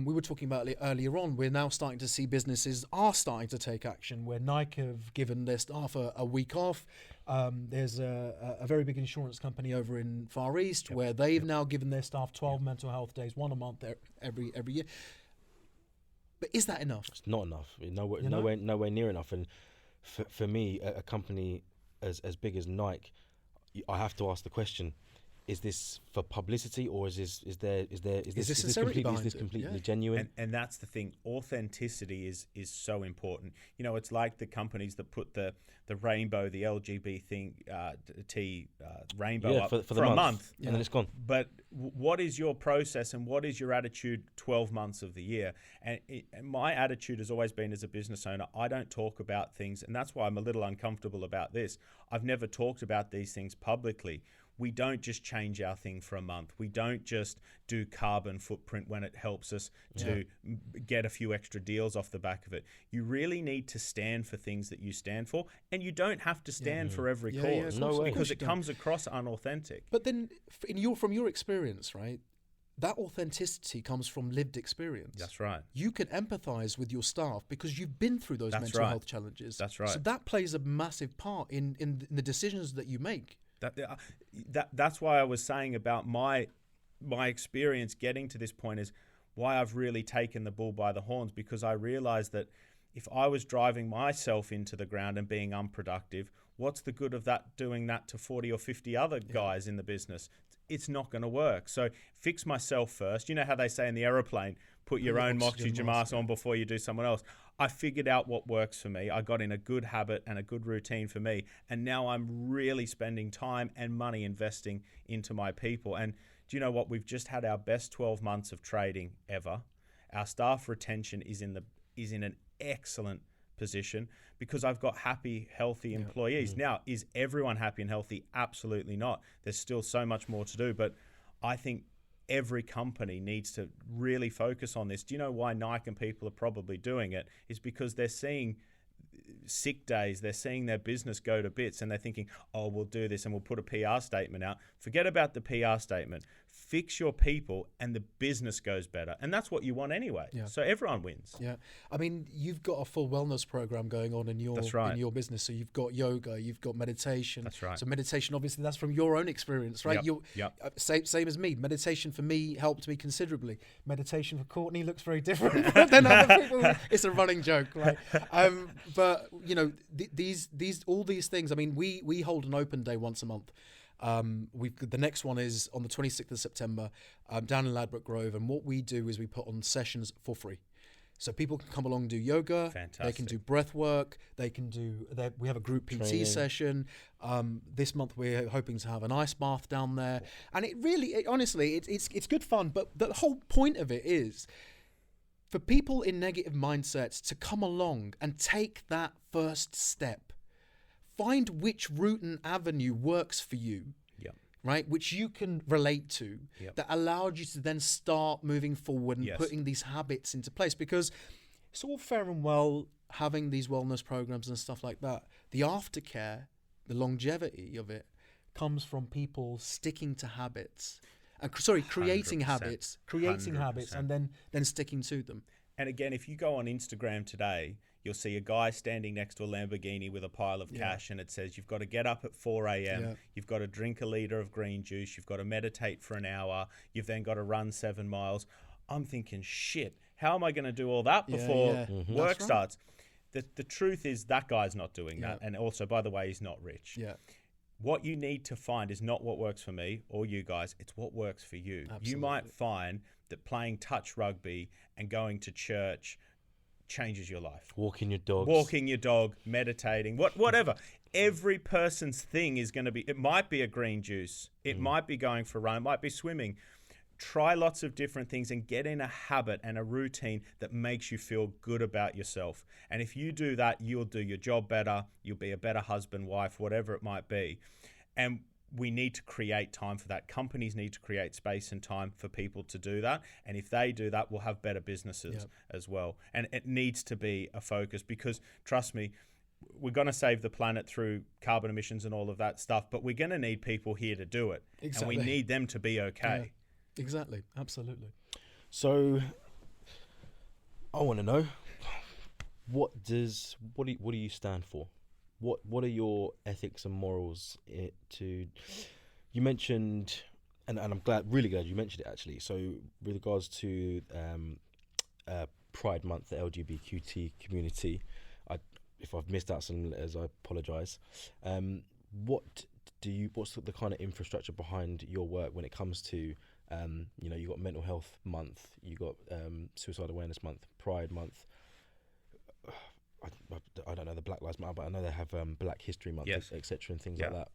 we were talking about it earlier on. We're now starting to see businesses are starting to take action, where Nike have given their staff a week off. There's a very big insurance company over in Far East where they've now given their staff 12 mental health days, one a month every year. But is that enough? It's not enough. Nowhere near enough. And for me, a company as big as Nike, I have to ask the question: is this for publicity, or is this completely genuine? And that's the thing. Authenticity is so important. It's like the companies that put the rainbow, the LGBT rainbow up for a month, and then it's gone. But what is your process and what is your attitude 12 months of the year? And my attitude has always been, as a business owner, I don't talk about things, and that's why I'm a little uncomfortable about this. I've never talked about these things publicly. We don't just change our thing for a month. We don't just do carbon footprint when it helps us to get a few extra deals off the back of it. You really need to stand for things that you stand for, and you don't have to stand for every cause, because it comes across unauthentic. But then, from your experience, right, that authenticity comes from lived experience. That's right. You can empathize with your staff because you've been through those mental health challenges. That's right. So that plays a massive part in the decisions that you make. That's why I was saying about my experience getting to this point, is why I've really taken the bull by the horns, because I realized that if I was driving myself into the ground and being unproductive, what's the good of that, doing that to 40 or 50 other guys in the business? It's not going to work. So fix myself first. You know how they say in the aeroplane, put your own oxygen mask on before you do someone else. I figured out what works for me. I got in a good habit and a good routine for me. And now I'm really spending time and money investing into my people. And do you know what? We've just had our best 12 months of trading ever. Our staff retention is in an excellent position because I've got happy, healthy employees. Now, is everyone happy and healthy? Absolutely not. There's still so much more to do. But I think every company needs to really focus on this. Do you know why Nike and people are probably doing it? Is because they're seeing sick days, they're seeing their business go to bits, and they're thinking, oh, we'll do this and we'll put a PR statement out. Forget about the PR statement. Fix your people and the business goes better. And that's what you want anyway. Yeah. So everyone wins. Yeah. I mean, you've got a full wellness program going on in your in your business. So you've got yoga, you've got meditation. That's right. So meditation, obviously, that's from your own experience, right? Same as me. Meditation for me helped me considerably. Meditation for Courtney looks very different than other people. It's a running joke, right? But you know, all these things. I mean, we hold an open day once a month. The next one is on the 26th of September down in Ladbroke Grove, and what we do is we put on sessions for free. So people can come along and do yoga. Fantastic. They can do breath work. They can do. We have a group PT training session. This month we're hoping to have an ice bath down there, and honestly, it's good fun. But the whole point of it is for people in negative mindsets to come along and take that first step. Find which route and avenue works for you, right? Which you can relate to, that allowed you to then start moving forward and putting these habits into place. Because it's all fair and well having these wellness programs and stuff like that. The aftercare, the longevity of it, comes from people sticking to habits. Creating 100%. habits, and then sticking to them. And again, if you go on Instagram today, you'll see a guy standing next to a Lamborghini with a pile of cash, and it says you've got to get up at 4 a.m, you've got to drink a litre of green juice, you've got to meditate for an hour, you've then got to run 7 miles. I'm thinking, shit, how am I going to do all that Yeah, before yeah. work That's right. starts? The truth is that guy's not doing that. Yeah. And also, by the way, he's not rich. Yeah. What you need to find is not what works for me or you guys, it's what works for you. Absolutely. You might find that playing touch rugby and going to church changes your life. Walking your dogs. Walking your dog, meditating, whatever. Every person's thing is going to be, it might be a green juice. It might be going for a run. It might be swimming. Try lots of different things and get in a habit and a routine that makes you feel good about yourself. And if you do that, you'll do your job better. You'll be a better husband, wife, whatever it might be. And we need to create time for that. Companies need to create space and time for people to do that. And if they do that, we'll have better businesses as well. And it needs to be a focus because, trust me, we're going to save the planet through carbon emissions and all of that stuff, but we're going to need people here to do it. Exactly. And we need them to be okay. Yeah. Exactly. Absolutely. So I want to know, what do you stand for? What are your ethics and morals you mentioned, and I'm really glad you mentioned it actually. So with regards to Pride Month, the LGBTQ community, if I've missed out some letters, I apologise. What's the kind of infrastructure behind your work when it comes to you got Mental Health Month, you got Suicide Awareness Month, Pride Month. I don't know the Black Lives Matter, but I know they have Black History Month, etc., and things like that.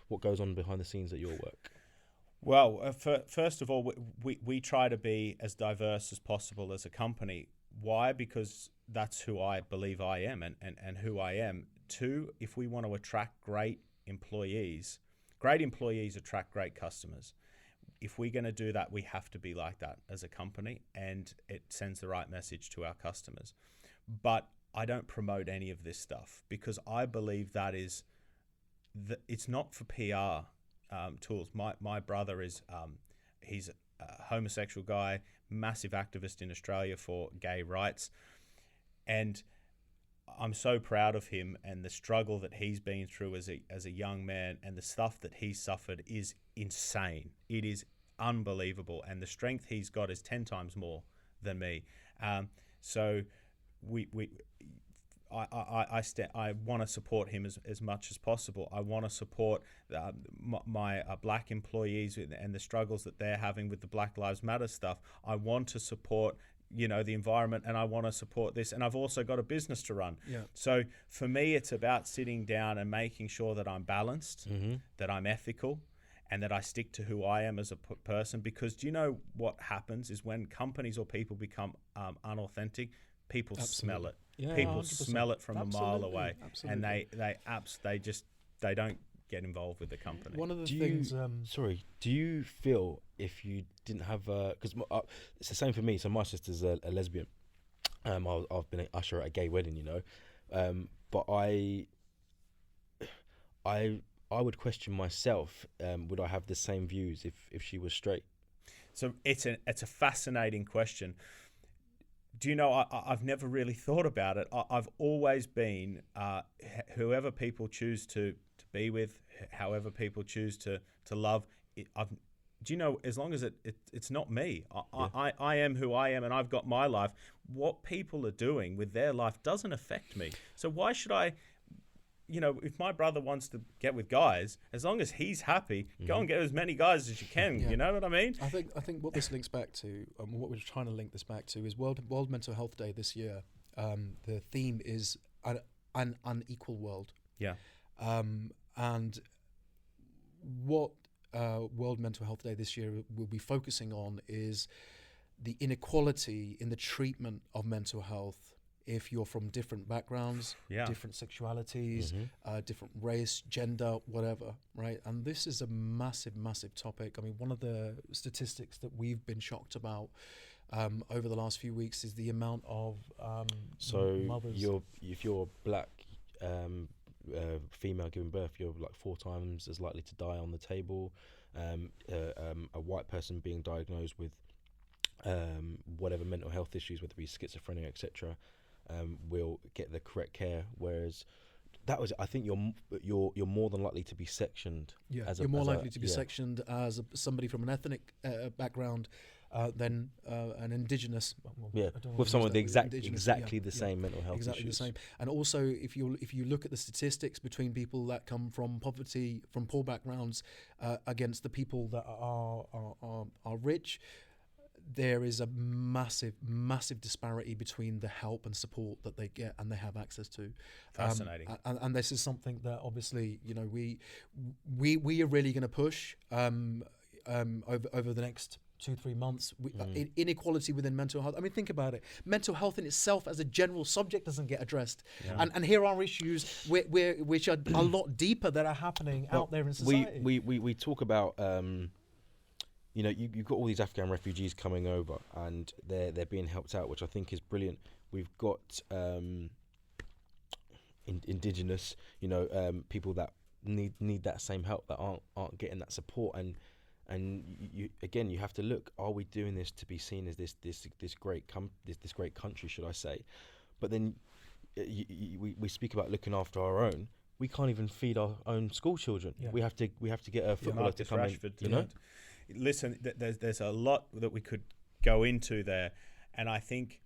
What goes on behind the scenes at your work? Well, first of all, we try to be as diverse as possible as a company. Why? Because that's who I believe I am and who I am. Two, if we want to attract great employees attract great customers. If we're going to do that, we have to be like that as a company, and it sends the right message to our customers. But I don't promote any of this stuff because I believe that it's not for PR tools. My brother is he's a homosexual guy, massive activist in Australia for gay rights, and I'm so proud of him and the struggle that he's been through as a young man, and the stuff that he's suffered is insane. It is unbelievable, and the strength he's got is 10 times more than me. So I want to support him as much as possible. I want to support my black employees and the struggles that they're having with the Black Lives Matter stuff. I want to support the environment, and I want to support this, and I've also got a business to run. So for me, it's about sitting down and making sure that I'm balanced, that I'm ethical, and that I stick to who I am as a person. Because do you know what happens is when companies or people become unauthentic, people smell it. Yeah, people 100%. smell it from a mile away, Absolutely. and they don't get involved with the company. One of the things. Do you feel if you didn't have because it's the same for me. So my sister's a lesbian. I've been an usher at a gay wedding, but I would question myself. Would I have the same views if she was straight? So it's a fascinating question. Do you know, I've never really thought about it. I've always been whoever people choose to be with, however people choose to love. Do you know, as long as it's not me, I am who I am, and I've got my life. What people are doing with their life doesn't affect me. So why should I? If my brother wants to get with guys, as long as he's happy, go and get as many guys as you can. Yeah. You know what I mean? I think what this links back to, what we're trying to link this back to, is World Mental Health Day this year. The theme is an unequal world. Yeah. And what World Mental Health Day this year will be focusing on is the inequality in the treatment of mental health. If you're from different backgrounds, different sexualities, different race, gender, whatever, right? And this is a massive, massive topic. I mean, one of the statistics that we've been shocked about over the last few weeks is the amount of mothers. If you're black female giving birth, you're like 4 times as likely to die on the table. A white person being diagnosed with whatever mental health issues, whether it be schizophrenia, etc., will get the correct care, whereas I think you're more than likely to be sectioned. Yeah, you're more likely to be sectioned as somebody from an ethnic background than an indigenous. Well, Yeah, I don't wanna with use someone with that, indigenous, exactly the same mental health exactly issues. the same. And also, if you look at the statistics between people that come from poverty, from poor backgrounds, against the people that are rich, there is a massive disparity between the help and support that they get and they have access to. Fascinating. And this is something that obviously, you know, we are really going to push over the next 2-3 months. Inequality within mental health. I mean, think about it. Mental health in itself as a general subject doesn't get addressed. Yeah. And here are issues which are a lot deeper that are happening out there in society. We talk about you know, you've got all these Afghan refugees coming over and they're being helped out, which I think is brilliant. We've got indigenous, you know, people that need that same help that aren't getting that support, and you again, you have to look, are we doing this to be seen as this great country, should I say? But then we speak about looking after our own. We can't even feed our own school children. Yeah. We have to get a footballer to come Rashford, in, you know. Listen, there's a lot that we could go into there, and I think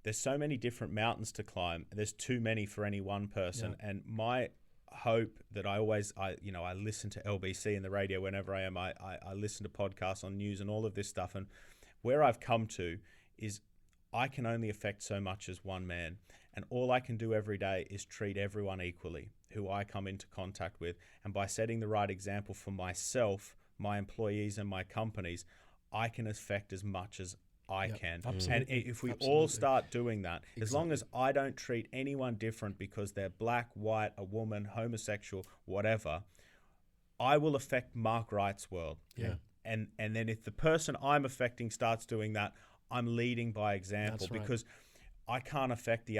there's so many different mountains to climb. There's too many for any one person, and my hope that I listen to LBC in the radio whenever I am. I listen to podcasts on news and all of this stuff, and where I've come to is I can only affect so much as one man, and all I can do every day is treat everyone equally who I come into contact with, and by setting the right example for myself, my employees and my companies, I can affect as much as I can. Absolutely. And if we all start doing that, as long as I don't treat anyone different because they're black, white, a woman, homosexual, whatever, I will affect Mark Wright's world. Yeah. And then if the person I'm affecting starts doing that, I'm leading by example. That's because I can't affect the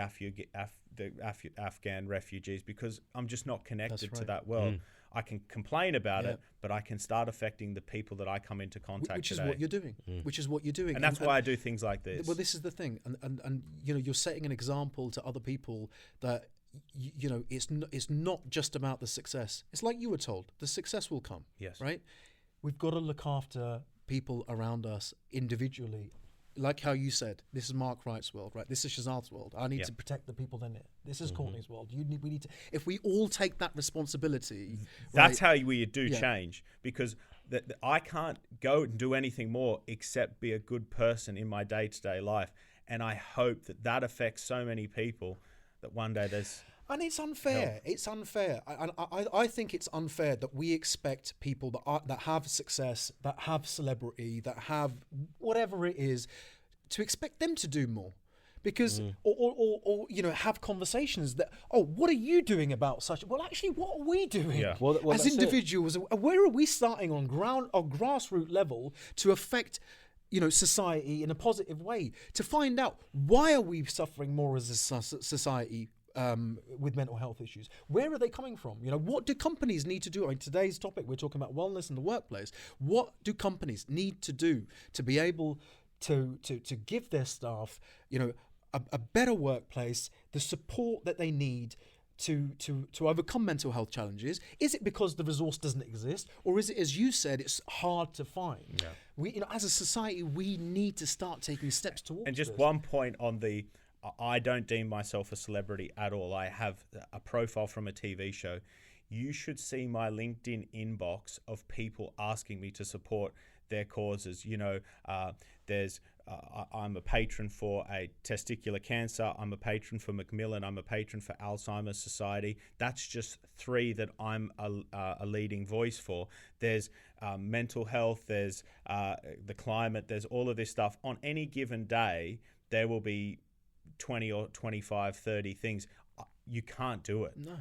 Afghan refugees because I'm just not connected to that world. I can complain about it, but I can start affecting the people that I come into contact which is today. what you're doing. Which is what you're doing. And that's why I do things like this. Well, this is the thing. And you know, you're setting an example to other people that, you know, it's not just about the success. It's like you were told, the success will come. Yes. Right? We've got to look after people around us individually. Like how you said, this is Mark Wright's world, right? This is Shazad's world. I need to protect the people in it. This is Courtney's world. We need to. If we all take that responsibility, that's how we do change. Because I can't go and do anything more except be a good person in my day-to-day life. And I hope that affects so many people that one day there's. And it's unfair. Help. It's unfair. I think it's unfair that we expect people that have success, that have celebrity, that have whatever it is, to expect them to do more. Because, or you know, have conversations that, what are you doing about such? Well, actually, what are we doing as individuals? Where are we starting on grassroots level to affect, you know, society in a positive way? To find out, why are we suffering more as a society? With mental health issues, where are they coming from? You know, what do companies need to do? I mean, today's topic, we're talking about wellness in the workplace. What do companies need to do to be able to give their staff, you know, a better workplace, the support that they need to overcome mental health challenges? Is it because the resource doesn't exist, or is it, as you said, it's hard to find? Yeah. We, you know, as a society, we need to start taking steps towards. And just this. One point on the. I don't deem myself a celebrity at all. I have a profile from a TV show. You should see my LinkedIn inbox of people asking me to support their causes. You know, I'm a patron for a testicular cancer. I'm a patron for Macmillan. I'm a patron for Alzheimer's Society. That's just 3 that I'm a leading voice for. There's mental health. There's the climate. There's all of this stuff. On any given day, there will be 20 or 25, 30 things. You can't do it. No.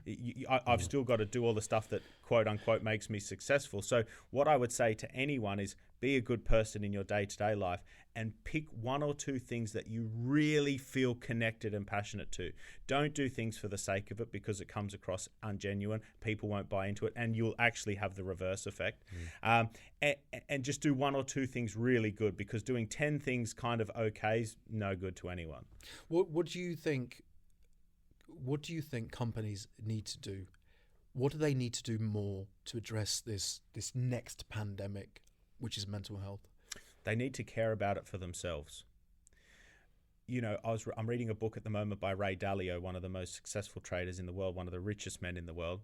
I've still got to do all the stuff that quote unquote makes me successful. So what I would say to anyone is be a good person in your day-to-day life and pick 1 or 2 things that you really feel connected and passionate to. Don't do things for the sake of it because it comes across ungenuine. People won't buy into it and you'll actually have the reverse effect. And just do 1 or 2 things really good, because doing 10 things kind of okay is no good to anyone. What do you think? What do you think companies need to do? What do they need to do more to address this next pandemic, which is mental health? They need to care about it for themselves. I'm reading a book at the moment by Ray Dalio, one of the most successful traders in the world, one of the richest men in the world.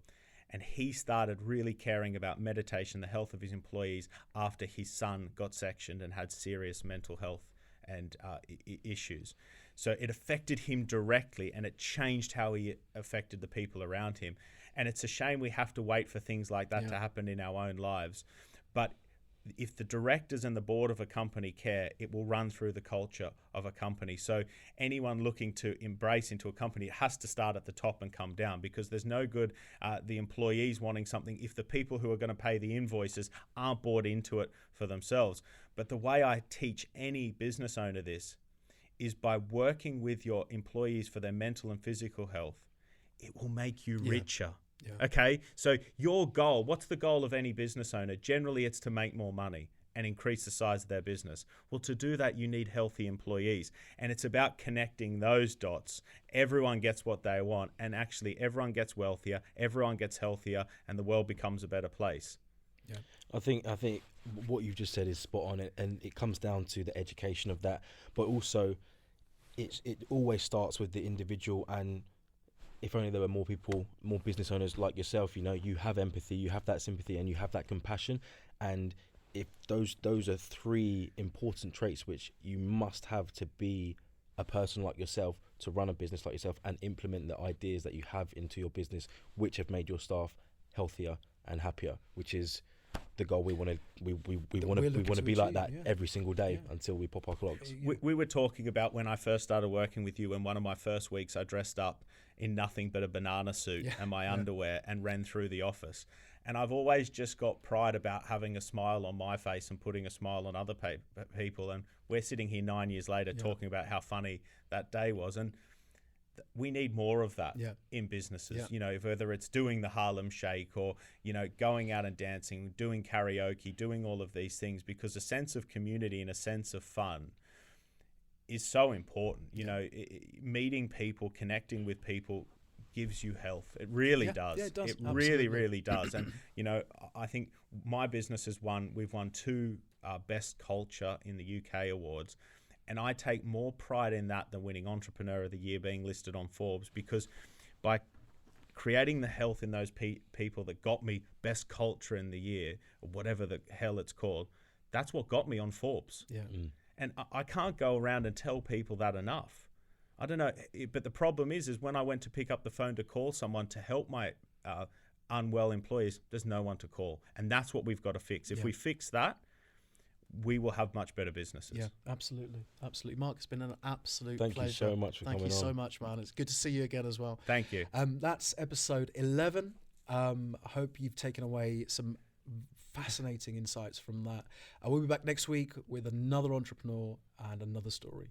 And he started really caring about meditation, the health of his employees, after his son got sectioned and had serious mental health and issues. So it affected him directly, and it changed how he affected the people around him. And it's a shame we have to wait for things like that to happen in our own lives. But if the directors and the board of a company care, it will run through the culture of a company. So anyone looking to embrace into a company, it has to start at the top and come down, because there's no good the employees wanting something if the people who are going to pay the invoices aren't bought into it for themselves. But the way I teach any business owner this is by working with your employees for their mental and physical health. It will make you richer. Yeah. Okay, so your goal, what's the goal of any business owner? Generally, it's to make more money and increase the size of their business. Well, to do that, you need healthy employees. And it's about connecting those dots. Everyone gets what they want, and actually everyone gets wealthier, everyone gets healthier, and the world becomes a better place. Yeah. I think what you've just said is spot on, and it comes down to the education of that. But also, it always starts with the individual, and if only there were more people, more business owners like yourself, you have empathy, you have that sympathy, and you have that compassion. And if those are three important traits which you must have to be a person like yourself, to run a business like yourself, and implement the ideas that you have into your business, which have made your staff healthier and happier, which is the goal we want to be like that every single day until we pop our clogs. We were talking about when I first started working with you, and one of my first weeks I dressed up in nothing but a banana suit and my underwear and ran through the office. And I've always just got pride about having a smile on my face and putting a smile on other people. And we're sitting here 9 years later talking about how funny that day was. And we need more of that in businesses, whether it's doing the Harlem Shake or, going out and dancing, doing karaoke, doing all of these things, because a sense of community and a sense of fun is so important. Meeting people, connecting with people gives you health. It really does. Yeah, it does. It really does. And, I think my business we've won 2 Best Culture in the UK awards. And I take more pride in that than winning Entrepreneur of the Year, being listed on Forbes, because by creating the health in those people that got me Best Culture in the Year, or whatever the hell it's called, that's what got me on Forbes. Yeah. And I can't go around and tell people that enough. I don't know, but the problem is when I went to pick up the phone to call someone to help my unwell employees, there's no one to call. And that's what we've got to fix. If we fix that, we will have much better businesses. Yeah, absolutely. Mark, it's been an absolute pleasure. Thank you so much for coming on. Thank you so much, man. It's good to see you again as well. Thank you. That's episode 11. I hope you've taken away some fascinating insights from that. We'll be back next week with another entrepreneur and another story.